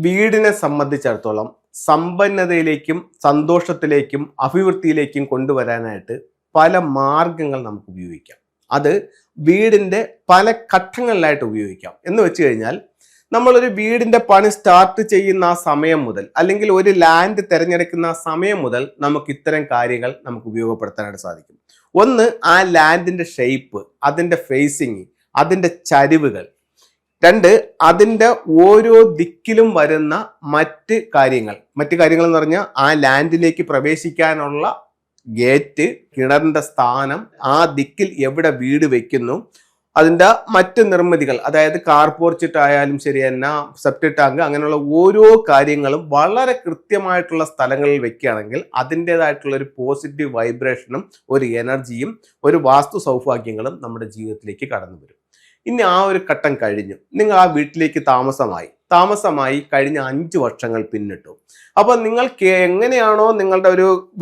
വീടിനെ സംബന്ധിച്ചിടത്തോളം സമ്പന്നതയിലേക്കും സന്തോഷത്തിലേക്കും അഭിവൃദ്ധിയിലേക്കും കൊണ്ടുവരാനായിട്ട് പല മാർഗങ്ങൾ നമുക്ക് ഉപയോഗിക്കാം. അത് വീടിൻ്റെ പല ഘട്ടങ്ങളിലായിട്ട് ഉപയോഗിക്കാം. എന്ന് വെച്ച് കഴിഞ്ഞാൽ നമ്മളൊരു വീടിൻ്റെ പണി സ്റ്റാർട്ട് ചെയ്യുന്ന ആ സമയം മുതൽ, അല്ലെങ്കിൽ ഒരു ലാൻഡ് തിരഞ്ഞെടുക്കുന്ന ആ സമയം മുതൽ നമുക്ക് ഇത്തരം കാര്യങ്ങൾ നമുക്ക് ഉപയോഗപ്പെടുത്താനായിട്ട് സാധിക്കും. ഒന്ന്, ആ ലാൻഡിൻ്റെ ഷേപ്പ്, അതിൻ്റെ ഫേസിങ്, അതിൻ്റെ ചരിവുകൾ. രണ്ട്, അതിൻ്റെ ഓരോ ദിക്കിലും വരുന്ന മറ്റ് കാര്യങ്ങൾ എന്ന് പറഞ്ഞാൽ ആ ലാൻഡിലേക്ക് പ്രവേശിക്കാനുള്ള ഗേറ്റ്, കിണറിൻ്റെ സ്ഥാനം, ആ ദിക്കിൽ എവിടെ വീട് വെക്കുന്നു, അതിൻ്റെ മറ്റ് നിർമ്മിതികൾ, അതായത് കാർ പോർച്ചിട്ടായാലും ശരി തന്നെ, സെപ്റ്റിക് ടാങ്ക്, അങ്ങനെയുള്ള ഓരോ കാര്യങ്ങളും വളരെ കൃത്യമായിട്ടുള്ള സ്ഥലങ്ങളിൽ വെക്കുകയാണെങ്കിൽ അതിൻ്റെതായിട്ടുള്ള ഒരു പോസിറ്റീവ് വൈബ്രേഷനും ഒരു എനർജിയും ഒരു വാസ്തു സൗഭാഗ്യങ്ങളും നമ്മുടെ ജീവിതത്തിലേക്ക് കടന്നു വരും. ഇനി ആ ഒരു ഘട്ടം കഴിഞ്ഞു, നിങ്ങൾ ആ വീട്ടിലേക്ക് താമസമായി കഴിഞ്ഞ 5 വർഷങ്ങൾ പിന്നിട്ടു. അപ്പോൾ നിങ്ങൾക്ക് എങ്ങനെയാണോ നിങ്ങളുടെ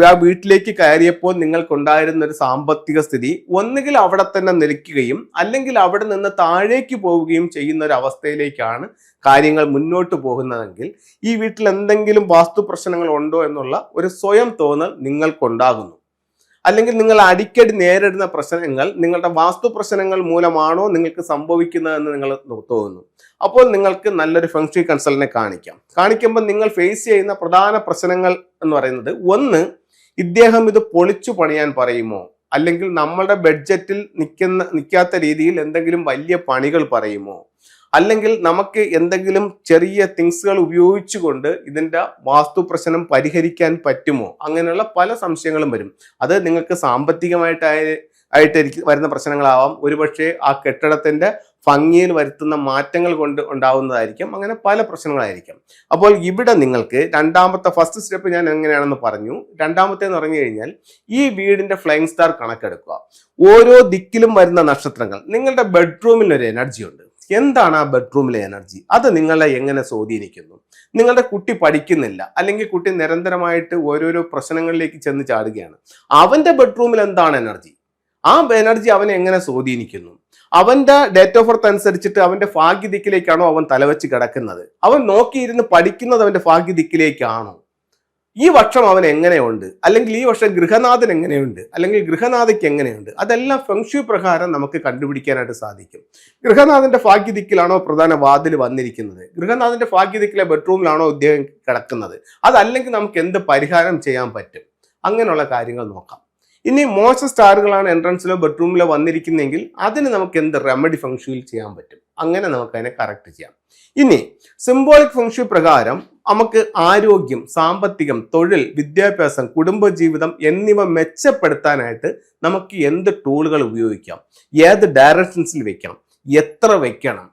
ആ വീട്ടിലേക്ക് കയറിയപ്പോൾ നിങ്ങൾക്കുണ്ടായിരുന്ന ഒരു സാമ്പത്തിക സ്ഥിതി ഒന്നുകിൽ അവിടെ തന്നെ നിൽക്കുകയും അല്ലെങ്കിൽ അവിടെ നിന്ന് താഴേക്ക് പോവുകയും ചെയ്യുന്ന ഒരു അവസ്ഥയിലേക്കാണ് കാര്യങ്ങൾ മുന്നോട്ട് പോകുന്നതെങ്കിൽ ഈ വീട്ടിൽ എന്തെങ്കിലും വാസ്തു പ്രശ്നങ്ങൾ ഉണ്ടോ എന്നുള്ള ഒരു സ്വയം തോന്നൽ നിങ്ങൾക്കുണ്ടാകുന്നു. അല്ലെങ്കിൽ നിങ്ങൾ അടിക്കടി നേരിടുന്ന പ്രശ്നങ്ങൾ നിങ്ങളുടെ വാസ്തു പ്രശ്നങ്ങൾ മൂലമാണോ നിങ്ങൾക്ക് സംഭവിക്കുന്നതെന്ന് നിങ്ങൾ തോന്നുന്നു. അപ്പോൾ നിങ്ങൾക്ക് നല്ലൊരു ഫെങ്ഷി കൺസൾട്ടിനെ കാണിക്കുമ്പോൾ നിങ്ങൾ ഫേസ് ചെയ്യുന്ന പ്രധാന പ്രശ്നങ്ങൾ എന്ന് പറയുന്നത്, ഒന്ന്, ഇദ്ദേഹം ഇത് പൊളിച്ചു പണിയാൻ പറയുമോ, അല്ലെങ്കിൽ നമ്മളുടെ ബഡ്ജറ്റിൽ നിൽക്കാത്ത രീതിയിൽ എന്തെങ്കിലും വലിയ പണികൾ പറയുമോ, അല്ലെങ്കിൽ നമുക്ക് എന്തെങ്കിലും ചെറിയ തിങ്സുകൾ ഉപയോഗിച്ചുകൊണ്ട് ഇതിൻ്റെ വാസ്തു പ്രശ്നം പരിഹരിക്കാൻ പറ്റുമോ, അങ്ങനെയുള്ള പല സംശയങ്ങളും വരും. അത് നിങ്ങൾക്ക് സാമ്പത്തികമായിട്ട് വരുന്ന പ്രശ്നങ്ങളാവാം, ഒരുപക്ഷെ ആ കെട്ടിടത്തിൻ്റെ ഭംഗിയിൽ വരുത്തുന്ന മാറ്റങ്ങൾ കൊണ്ട് ഉണ്ടാവുന്നതായിരിക്കും, അങ്ങനെ പല പ്രശ്നങ്ങളായിരിക്കും. അപ്പോൾ ഇവിടെ നിങ്ങൾക്ക് ഫസ്റ്റ് സ്റ്റെപ്പ് ഞാൻ എങ്ങനെയാണെന്ന് പറഞ്ഞു. രണ്ടാമത്തേന്ന് പറഞ്ഞു കഴിഞ്ഞാൽ ഈ വീടിന്റെ ഫ്ലൈയിങ് സ്റ്റാർ കണക്കെടുക്കുക. ഓരോ ദിക്കിലും വരുന്ന നക്ഷത്രങ്ങൾ. നിങ്ങളുടെ ബെഡ്റൂമിനൊരു എനർജി ഉണ്ട്. എന്താണ് ആ ബെഡ്റൂമിലെ എനർജി? അത് നിങ്ങളെ എങ്ങനെ സ്വാധീനിക്കുന്നു? നിങ്ങളുടെ കുട്ടി പഠിക്കുന്നില്ല, അല്ലെങ്കിൽ കുട്ടി നിരന്തരമായിട്ട് ഓരോരോ പ്രശ്നങ്ങളിലേക്ക് ചെന്ന് ചാടുകയാണ്. അവന്റെ ബെഡ്റൂമിൽ എന്താണ് എനർജി? ആ എനർജി അവനെ എങ്ങനെ സ്വാധീനിക്കുന്നു? അവന്റെ ഡേറ്റ് ഓഫ് ബർത്ത് അനുസരിച്ചിട്ട് അവന്റെ ഭാഗ്യദിക്കിലേക്കാണോ അവൻ തലവെച്ച് കിടക്കുന്നത്? അവൻ നോക്കിയിരുന്ന് പഠിക്കുന്നത് അവന്റെ ഭാഗ്യദിക്കിലേക്കാണോ? ഈ വർഷം അവൻ എങ്ങനെയുണ്ട്, അല്ലെങ്കിൽ ഈ വർഷം ഗൃഹനാഥൻ എങ്ങനെയുണ്ട്, അല്ലെങ്കിൽ ഗൃഹനാഥയ്ക്ക് എങ്ങനെയുണ്ട്? അതെല്ലാം ഫെങ്ഷു പ്രകാരം നമുക്ക് കണ്ടുപിടിക്കാനായിട്ട് സാധിക്കും. ഗൃഹനാഥന്റെ ഭാഗ്യദിക്കിലാണോ പ്രധാന വാതിൽ വന്നിരിക്കുന്നത്? ഗൃഹനാഥന്റെ ഭാഗ്യദിക്കിലെ ബെഡ്റൂമിലാണോ ഇദ്ദേഹം കിടക്കുന്നത്? അതല്ലെങ്കിൽ നമുക്ക് എന്ത് പരിഹാരം ചെയ്യാൻ പറ്റും? അങ്ങനെയുള്ള കാര്യങ്ങൾ നോക്കാം. ഇനി മോശം സ്റ്റാറുകളാണ് എൻട്രൻസിലോ ബെഡ്റൂമിലോ വന്നിരിക്കുന്നെങ്കിൽ അതിന് നമുക്ക് എന്ത് റെമഡി ഫെങ്ഷുയിൽ ചെയ്യാൻ പറ്റും? അങ്ങനെ നമുക്ക് അതിനെ കറക്റ്റ് ചെയ്യാം. ഇനി സിംബോളിക് ഫെങ്ഷു പ്രകാരം നമുക്ക് ആരോഗ്യം, സാമ്പത്തികം, തൊഴിൽ, വിദ്യാഭ്യാസം, കുടുംബജീവിതം എന്നിവ മെച്ചപ്പെടുത്താനായിട്ട് നമുക്ക് എന്ത് ടൂളുകൾ ഉപയോഗിക്കാം, ഏത് ഡയറക്ഷൻസിൽ വെക്കാം, എത്ര വെക്കണം,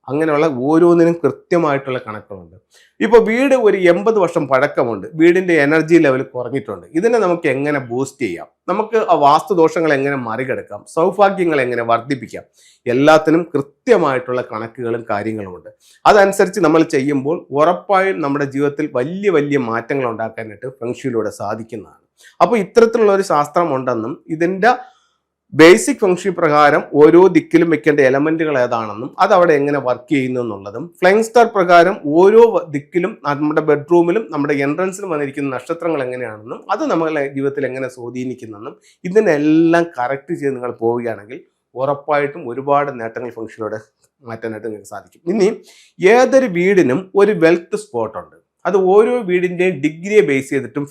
അങ്ങനെയുള്ള ഓരോന്നിനും കൃത്യമായിട്ടുള്ള കണക്കുകളുണ്ട്. ഇപ്പോൾ വീട് ഒരു 80 വർഷം പഴക്കമുണ്ട്, വീടിന്റെ എനർജി ലെവൽ കുറഞ്ഞിട്ടുണ്ട്. ഇതിനെ നമുക്ക് എങ്ങനെ ബൂസ്റ്റ് ചെയ്യാം? നമുക്ക് ആ വാസ്തുദോഷങ്ങൾ എങ്ങനെ മറികടക്കാം? സൗഭാഗ്യങ്ങൾ എങ്ങനെ വർദ്ധിപ്പിക്കാം? എല്ലാത്തിനും കൃത്യമായിട്ടുള്ള കണക്കുകളും കാര്യങ്ങളുമുണ്ട്. അതനുസരിച്ച് നമ്മൾ ചെയ്യുമ്പോൾ ഉറപ്പായും നമ്മുടെ ജീവിതത്തിൽ വലിയ വലിയ മാറ്റങ്ങൾ ഉണ്ടാക്കാനായിട്ട് ഫെങ്ഷുയിലൂടെ സാധിക്കുന്നതാണ്. അപ്പോൾ ഇത്തരത്തിലുള്ള ഒരു ശാസ്ത്രം ഉണ്ടെന്നും ഇതിൻ്റെ ബേസിക് ഫെങ്ഷു പ്രകാരം ഓരോ ദിക്കിലും വെക്കേണ്ട എലമെന്റുകൾ ഏതാണെന്നും അത് അവിടെ എങ്ങനെ വർക്ക് ചെയ്യുന്നു എന്നുള്ളതും, ഫ്ലൈയിങ് സ്റ്റാർ പ്രകാരം ഓരോ ദിക്കിലും നമ്മുടെ ബെഡ്റൂമിലും നമ്മുടെ എൻട്രൻസിലും വന്നിരിക്കുന്ന നക്ഷത്രങ്ങൾ എങ്ങനെയാണെന്നും അത് നമ്മുടെ ജീവിതത്തിൽ എങ്ങനെ സ്വാധീനിക്കുന്നെന്നും ഇതിനെല്ലാം കറക്റ്റ് ചെയ്ത് നിങ്ങൾ പോവുകയാണെങ്കിൽ ഉറപ്പായിട്ടും ഒരുപാട് നേട്ടങ്ങൾ ഫെങ്ഷുയിലൂടെ മാറ്റാനായിട്ട് നിങ്ങൾക്ക് സാധിക്കും. ഇനി ഏതൊരു വീടിനും ഒരു വെൽത്ത് സ്പോട്ട് ഉണ്ട്. അത് ഓരോ വീടിൻ്റെയും ഡിഗ്രിയെ ബേസ് ചെയ്തിട്ടും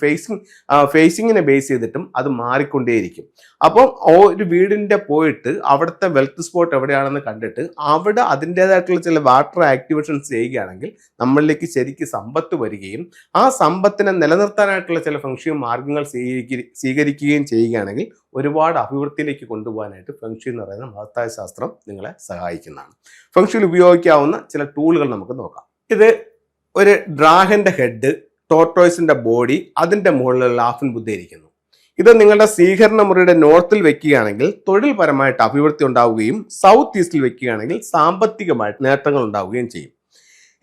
ഫേസിങ്ങിനെ ബേസ് ചെയ്തിട്ടും അത് മാറിക്കൊണ്ടേയിരിക്കും. അപ്പം ഒരു വീടിൻ്റെ പോയിട്ട് അവിടുത്തെ വെൽത്ത് സ്പോട്ട് എവിടെയാണെന്ന് കണ്ടിട്ട് അവിടെ അതിൻ്റേതായിട്ടുള്ള ചില വാട്ടർ ആക്ടിവേഷൻസ് ചെയ്യുകയാണെങ്കിൽ നമ്മളിലേക്ക് ശരിക്കും സമ്പത്ത് വരികയും ആ സമ്പത്തിനെ നിലനിർത്താനായിട്ടുള്ള ചില ഫെങ്ഷു മാർഗങ്ങൾ സ്വീകരിക്കുകയും ചെയ്യുകയാണെങ്കിൽ ഒരുപാട് അഭിവൃദ്ധിയിലേക്ക് കൊണ്ടുപോകാനായിട്ട് ഫെങ്ഷു എന്ന് പറയുന്ന മഹത്തായ ശാസ്ത്രം നിങ്ങളെ സഹായിക്കുന്നതാണ്. ഫെങ്ഷുയിൽ ഉപയോഗിക്കാവുന്ന ചില ടൂളുകൾ നമുക്ക് നോക്കാം. ഇത് ഒരു ഡ്രാഗന്റെ ഹെഡ്, ടോർട്ടോയ്സിന്റെ ബോഡി, അതിന്റെ മുകളിലുള്ള ലാഫിൻ ബുദ്ധ ഇരിക്കുന്നു. ഇത് നിങ്ങളുടെ സ്വീകരണ മുറിയുടെ നോർത്തിൽ വെക്കുകയാണെങ്കിൽ തൊഴിൽപരമായിട്ട് അഭിവൃദ്ധി ഉണ്ടാവുകയും സൗത്ത് ഈസ്റ്റിൽ വെക്കുകയാണെങ്കിൽ സാമ്പത്തികമായിട്ട് നേട്ടങ്ങൾ ഉണ്ടാവുകയും ചെയ്യും.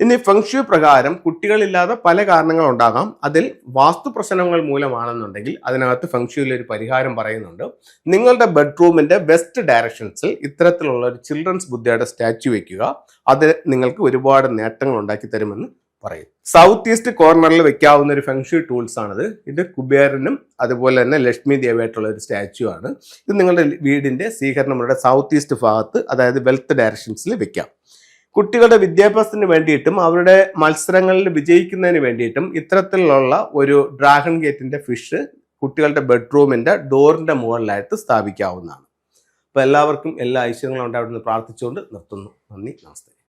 ഇനി ഫെങ്ഷു പ്രകാരം കുട്ടികളില്ലാതെ പല കാരണങ്ങൾ ഉണ്ടാകാം. അതിൽ വാസ്തു പ്രശ്നങ്ങൾ മൂലമാണെന്നുണ്ടെങ്കിൽ അതിനകത്ത് ഫെങ്ഷുയിൽ ഒരു പരിഹാരം പറയുന്നുണ്ട്. നിങ്ങളുടെ ബെഡ്റൂമിന്റെ വെസ്റ്റ് ഡയറക്ഷൻസിൽ ഇത്തരത്തിലുള്ള ഒരു ചിൽഡ്രൻസ് ബുദ്ധയുടെ സ്റ്റാച്യു വെക്കുക. അത് നിങ്ങൾക്ക് ഒരുപാട് നേട്ടങ്ങൾ ഉണ്ടാക്കി തരുമെന്ന് പറയും. സൗത്ത് ഈസ്റ്റ് കോർണറിൽ വെക്കാവുന്ന ഒരു ഫെങ്ഷു ടൂൾസ് ആണിത്. ഇത് കുബേരനും അതുപോലെ തന്നെ ലക്ഷ്മി ദേവിയായിട്ടുള്ള ഒരു സ്റ്റാച്ചു ആണ്. ഇത് നിങ്ങളുടെ വീടിന്റെ സ്വീകരണമുള്ള സൗത്ത് ഈസ്റ്റ് ഭാഗത്ത്, അതായത് വെൽത്ത് ഡയറക്ഷൻസിൽ വെക്കാം. കുട്ടികളുടെ വിദ്യാഭ്യാസത്തിന് വേണ്ടിയിട്ടും അവരുടെ മത്സരങ്ങളിൽ വിജയിക്കുന്നതിന് വേണ്ടിയിട്ടും ഇത്തരത്തിലുള്ള ഒരു ഡ്രാഗൺ ഗേറ്റിന്റെ ഫിഷ് കുട്ടികളുടെ ബെഡ്റൂമിന്റെ ഡോറിന്റെ മുകളിലായിട്ട് സ്ഥാപിക്കാവുന്നതാണ്. അപ്പോൾ എല്ലാവർക്കും എല്ലാ ഐശ്വര്യങ്ങളും ഉണ്ടാവണമെന്ന് പ്രാർത്ഥിച്ചുകൊണ്ട് നിർത്തുന്നു. നന്ദി, നമസ്തേ.